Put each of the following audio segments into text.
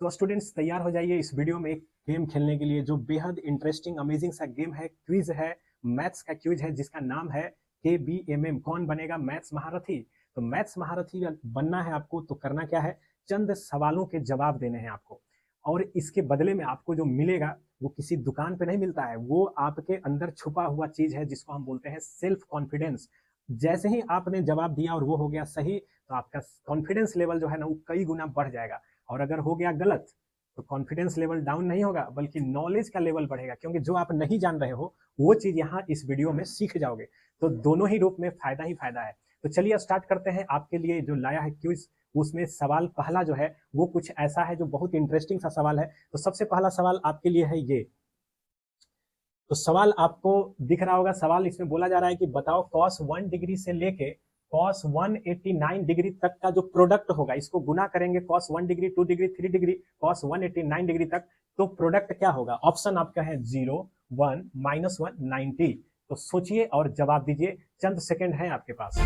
तो स्टूडेंट्स तैयार हो जाइए इस वीडियो में एक गेम खेलने के लिए जो बेहद इंटरेस्टिंग अमेजिंग सा गेम है, क्विज है, मैथ्स का क्विज है जिसका नाम है KBMM। कौन बनेगा मैथ्स महारथी? तो मैथ्स महारथी बनना है आपको तो करना क्या है, चंद सवालों के जवाब देने हैं आपको, और इसके बदले में आपको जो मिलेगा वो किसी दुकान पे नहीं मिलता है, वो आपके अंदर छुपा हुआ चीज है जिसको हम बोलते हैं सेल्फ कॉन्फिडेंस। जैसे ही आपने जवाब दिया और वो हो गया सही तो आपका कॉन्फिडेंस लेवल जो है ना वो कई गुना बढ़ जाएगा, और अगर हो गया गलत तो कॉन्फिडेंस लेवल डाउन नहीं होगा बल्कि नॉलेज का लेवल बढ़ेगा, क्योंकि जो आप नहीं जान रहे हो वो चीज यहाँ इस वीडियो में सीख जाओगे। तो दोनों ही रूप में फायदा ही फायदा है। तो चलिए स्टार्ट करते हैं। आपके लिए जो लाया है क्विज, उसमें सवाल पहला जो है वो कुछ ऐसा है जो बहुत इंटरेस्टिंग सा सवाल है। तो सबसे पहला सवाल आपके लिए है ये। तो सवाल आपको दिख रहा होगा, सवाल इसमें बोला जा रहा है कि बताओ cos 1 डिग्री से लेके cos 189 डिग्री तक का जो प्रोडक्ट होगा, इसको गुना करेंगे cos 1 degree, 2 degree, 3 degree, cos 189 degree तक, तो प्रोडक्ट क्या होगा? ऑप्शन आपका है 0, 1, -1, 90। तो सोचिए और जवाब दीजिए, चंद सेकंड है आपके पास।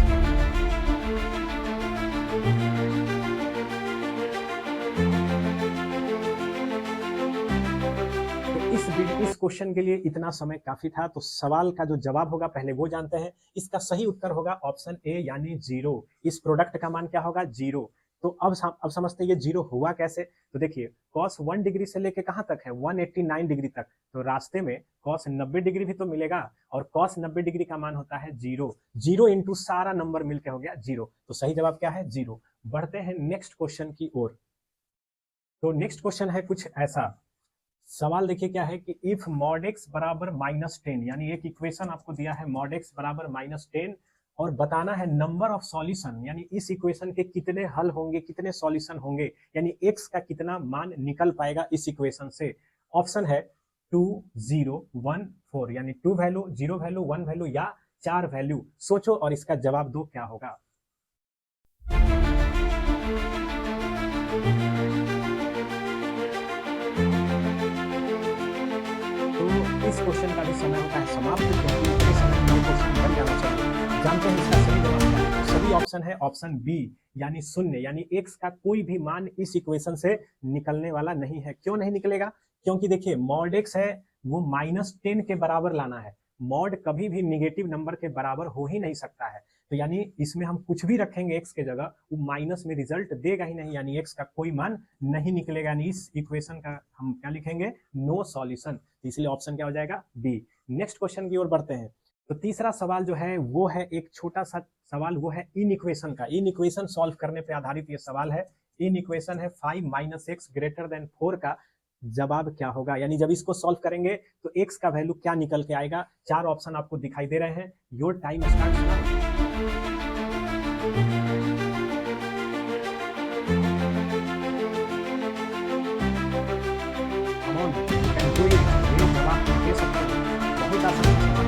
इस क्वेश्चन के लिए इतना समय काफी था। तो सवाल का जो जवाब होगा पहले वो जानते हैं। इसका सही उत्तर होगा ऑप्शन ए यानी 0। इस प्रोडक्ट का मान क्या होगा? 0। तो अब समझते हैं ये 0 हुआ कैसे। तो देखिए cos 1 डिग्री से लेके कहां तक है? 189 डिग्री तक। तो रास्ते में cos 90 डिग्री भी तो मिलेगा, और cos 90 डिग्री का मान होता है 0। 0 इंटू सारा नंबर मिलकर हो गया 0। तो सही जवाब क्या है? 0। बढ़ते हैं नेक्स्ट क्वेश्चन की ओर। तो नेक्स्ट क्वेश्चन है कुछ ऐसा। सवाल देखिए क्या है कि इफ mod x बराबर -10, यानी एक इक्वेशन आपको दिया है mod x बराबर -10, और बताना है नंबर ऑफ सॉल्यूशन, यानी इस इक्वेशन के कितने हल होंगे, कितने सॉल्यूशन होंगे, यानी x का कितना मान निकल पाएगा इस इक्वेशन से। ऑप्शन है 2, 0, 1, 4, यानी 2 वैल्यू, 0 वैल्यू, 1 वैल्यू या 4 वैल्यू। सोचो और इसका जवाब दो क्या होगा। इस क्वेश्चन का भी समय होता है समाप्त, क्योंकि इस समय में क्वेश्चन बन जाना चाहिए। जानते हैं इसका सही जवाब क्या है? सही ऑप्शन है ऑप्शन बी यानी 0, यानी x का कोई भी मान इस इक्वेशन से निकलने वाला नहीं है। क्यों नहीं निकलेगा? क्योंकि देखिए mod x है वो -10 के बराबर लाना है। mod कभी भी निगेटिव नंबर के बराबर हो ही नहीं सकता है, तो यानी इसमें हम कुछ भी रखेंगे x के जगह वो माइनस में रिजल्ट देगा ही नहीं, यानी x का कोई मान नहीं निकलेगा। यानी इस इक्वेशन का हम क्या लिखेंगे? No solution. तो इसलिए ऑप्शन क्या हो जाएगा? बी। नेक्स्ट क्वेश्चन की ओर बढ़ते हैं। तो तीसरा सवाल जो है वो है एक छोटा सा सवाल, वो है इन इक्वेशन का। इन इक्वेशन सॉल्व करने पे आधारित ये सवाल है। इन इक्वेशन है 5 - x > 4 का जवाब क्या होगा, यानी जब इसको सॉल्व करेंगे तो x का वैल्यू क्या निकल के आएगा। 4 ऑप्शन आपको दिखाई दे रहे हैं। Your time start now. बहुत आसान सवाल।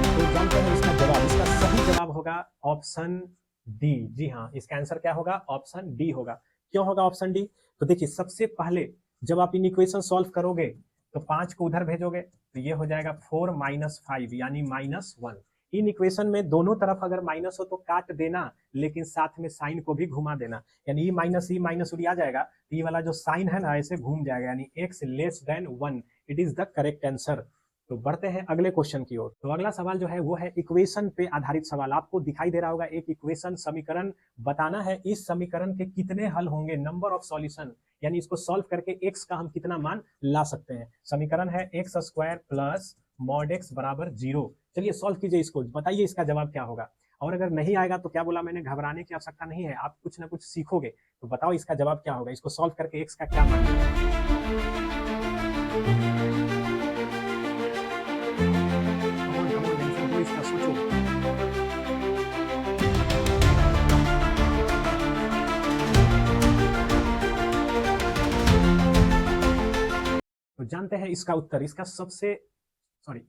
तो जानते हैं इसका जवाब, इसका सही जवाब होगा ऑप्शन डी। जी हाँ, इसका आंसर क्या होगा? ऑप्शन डी होगा। क्यों होगा ऑप्शन डी? तो देखिए सबसे पहले जब आप इन इक्वेशन सॉल्व करोगे तो 5 को उधर भेजोगे तो ये हो जाएगा 4 - 5 यानी -1। इन इक्वेशन में दोनों तरफ अगर माइनस हो तो काट देना, लेकिन साथ में साइन को भी घुमा देना, यानी ई माइनस उड़ आ जाएगा, तो ये वाला जो साइन है ना ऐसे घूम जाएगा, यानी x < 1। It is the correct answer. तो बढ़ते हैं अगले क्वेश्चन की ओर। तो अगला सवाल जो है वो है इक्वेशन पे आधारित सवाल। आपको दिखाई दे रहा होगा एक इक्वेशन, समीकरण। बताना है इस समीकरण के कितने हल होंगे, नंबर ऑफ सॉल्यूशन, यानी इसको सॉल्व करके x का हम कितना मान ला सकते हैं। समीकरण है x² प्लस mod x बराबर 0। चलिए सॉल्व कीजिए इसको, बताइए इसका जवाब क्या होगा। और अगर नहीं आएगा तो क्या बोला मैंने, घबराने की आवश्यकता नहीं है, आप कुछ ना कुछ सीखोगे। तो बताओ इसका जवाब क्या होगा, इसको सॉल्व करके x का क्या मान लेगा। इसका सोचो। तो जानते हैं इसका उत्तर,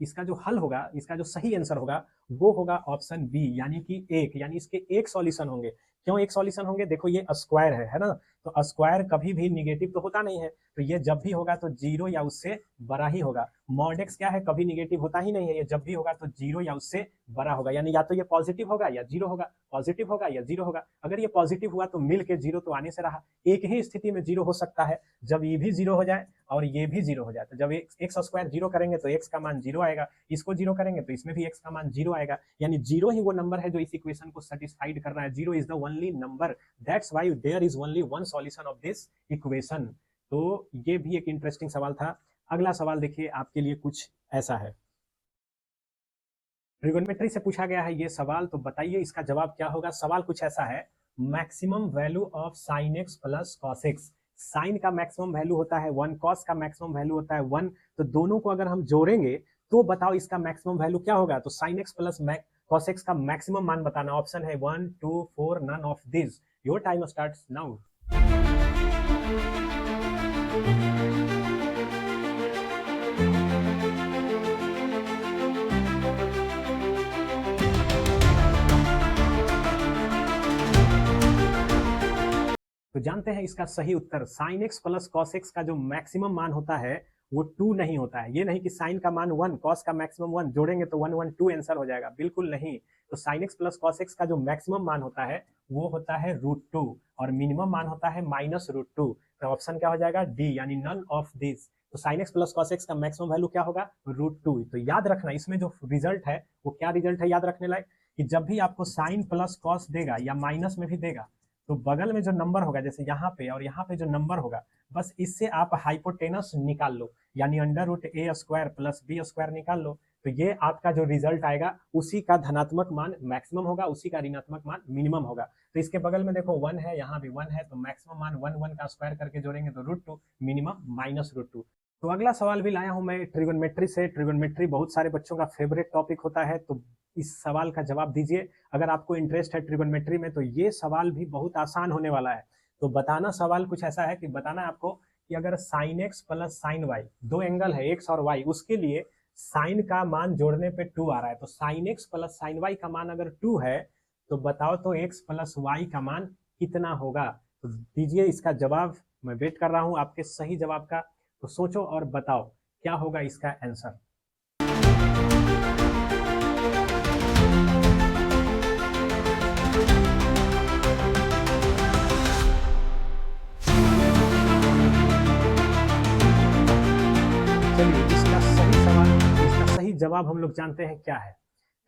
इसका जो हल होगा, इसका जो सही आंसर होगा वो होगा ऑप्शन बी, यानी कि एक, यानी इसके एक सॉल्यूशन होंगे। क्यों एक सॉल्यूशन होंगे? देखो ये स्क्वायर है ना, तो स्क्वायर कभी भी निगेटिव तो होता नहीं है, तो ये जब भी होगा तो जीरो या उससे बड़ा ही होगा। मॉड एक्स क्या है? कभी निगेटिव होता ही नहीं है, ये जब भी होगा तो जीरो या उससे बड़ा होगा, यानी या तो ये पॉजिटिव होगा या जीरो होगा, पॉजिटिव होगा या जीरो होगा। अगर ये पॉजिटिव हुआ तो मिल के जीरो तो आने से रहा। एक ही स्थिति में जीरो हो सकता है, जब ये भी जीरो हो जाए और ये भी जीरो हो जाए। तो जब एक्स स्क्वायर जीरो करेंगे तो एक्स का मान जीरो आएगा, इसको जीरो करेंगे तो इसमें भी एक्स का मान जीरो आएगा, यानी जीरो ही वो नंबर है जो इस इक्वेशन को सेटिस्फाइड कर रहा है। Zero is the only number, that's why there is only one solution of this equation. तो ये भी एक इंटरेस्टिंग सवाल था। अगला सवाल देखिए आपके लिए कुछ ऐसा है, ट्रिगोनोमेट्री से पूछा गया है ये सवाल, तो बताइए इसका जवाब क्या होगा। सवाल कुछ ऐसा है, maximum value of sine x plus cos x. Sine का मैक्सिमम वैल्यू होता है 1, कॉस का मैक्सिमम वैल्यू होता है 1, तो दोनों को अगर हम जोड़ेंगे तो बताओ इसका मैक्सिमम वैल्यू क्या होगा। तो sine x plus cos X का मैक्सिमम मान बताना। ऑप्शन है 1, 2, 4, none of this. Your time starts now. तो जानते हैं इसका सही उत्तर, sine x plus cos X का जो मैक्सिमम मान होता है वो 2 नहीं होता है। ये नहीं कि साइन का मान 1, कॉस का मैक्सिमम 1, जोड़ेंगे तो 1 1 2 आंसर हो जाएगा, बिल्कुल नहीं। तो sine x plus cos X का जो मैक्सिमम मान होता है वो होता है √2 और मिनिमम मान होता है -√2। तो ऑप्शन क्या हो जाएगा? डी, यानी नन ऑफ दिस। तो sine x plus cos X का मैक्सिमम वैल्यू क्या होगा? √2। तो याद रखना इसमें जो रिजल्ट है वो क्या रिजल्ट है याद रखने लायक, कि जब भी आपको साइन प्लस कॉस देगा या माइनस में भी देगा तो बगल में जो नंबर होगा, जैसे यहाँ पे और यहाँ पे जो नंबर होगा, बस इससे आप हाइपोटेनस निकाल लो, यानी √a² प्लस b² निकाल लो। तो ये आपका जो रिजल्ट आएगा उसी का धनात्मक मान मैक्सिमम होगा, उसी का ऋणात्मक मान मिनिमम होगा। तो इसके बगल में देखो 1 है, यहाँ भी 1 है, तो मैक्सिमम मान 1 1 का स्क्वायर करके जोड़ेंगे तो √2, मिनिमम -√2। तो अगला सवाल भी लाया हूं मैं ट्रिगोनोमेट्री से। ट्रिगोनोमेट्री बहुत सारे बच्चों का फेवरेट टॉपिक होता है, तो इस सवाल का जवाब दीजिए। अगर आपको इंटरेस्ट है ट्रिगोनोमेट्री में तो ये सवाल भी बहुत आसान होने वाला है। तो बताना, सवाल कुछ ऐसा है कि बताना है आपको कि अगर sine x plus sine y, दो एंगल है एक्स और वाई, उसके लिए साइन का मान जोड़ने पे 2 आ रहा है। तो sine x plus sine y का मान अगर 2 है तो बताओ तो एक्स प्लस वाई का मान कितना होगा। तो दीजिए इसका जवाब, मैं वेट कर रहा हूं आपके सही जवाब का। तो सोचो और बताओ क्या होगा इसका आंसर। चलिए इसका सही जवाब हम लोग जानते हैं क्या है।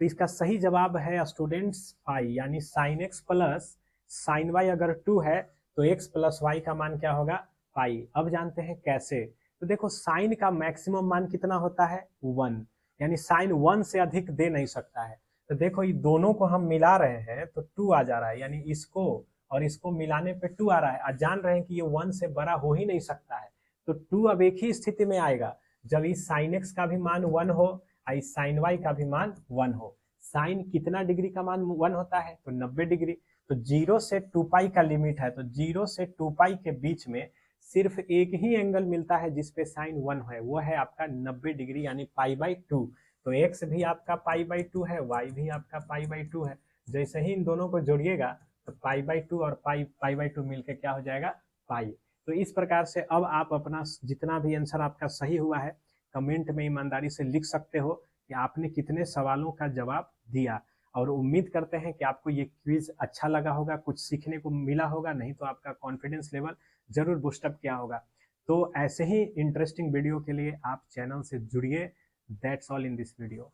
तो इसका सही जवाब है स्टूडेंट्स पाई, यानी sine x plus sine y अगर 2 है तो एक्स प्लस वाई का मान क्या होगा? पाई। अब जानते हैं कैसे। तो देखो साइन का मैक्सिमम मान कितना होता है? 1, यानी साइन 1 से अधिक दे नहीं सकता है। तो देखो ये दोनों को हम मिला रहे हैं तो 2 आ जा रहा है, यानी इसको और इसको मिलाने पे 2 आ रहा है, और जान रहे हैं कि ये 1 से बड़ा हो ही नहीं सकता है। तो 2 अब एक ही स्थिति में आएगा, जब इस साइन एक्स का भी मान 1 हो और इस साइन वाई का भी मान 1 हो। साइन कितना डिग्री का मान 1 होता है? तो 90 डिग्री। तो 0 से 2 पाई का लिमिट है, तो 0 से 2 पाई के बीच में सिर्फ एक ही एंगल मिलता है जिसपे साइन 1 है, वो है आपका 90 डिग्री, यानी π/2। तो एक्स भी आपका π/2 है, वाई भी आपका π/2 है। जैसे ही इन दोनों को जोड़िएगा तो π/2 और π/2 मिलकर क्या हो जाएगा? पाई। तो इस प्रकार से अब आप अपना जितना भी आंसर आपका सही हुआ है कमेंट में ईमानदारी से लिख सकते हो कि आपने कितने सवालों का जवाब दिया। और उम्मीद करते हैं कि आपको ये क्विज अच्छा लगा होगा, कुछ सीखने को मिला होगा, नहीं तो आपका कॉन्फिडेंस लेवल जरूर बूस्टअप किया होगा। तो ऐसे ही इंटरेस्टिंग वीडियो के लिए आप चैनल से जुड़िए। That's all in this video.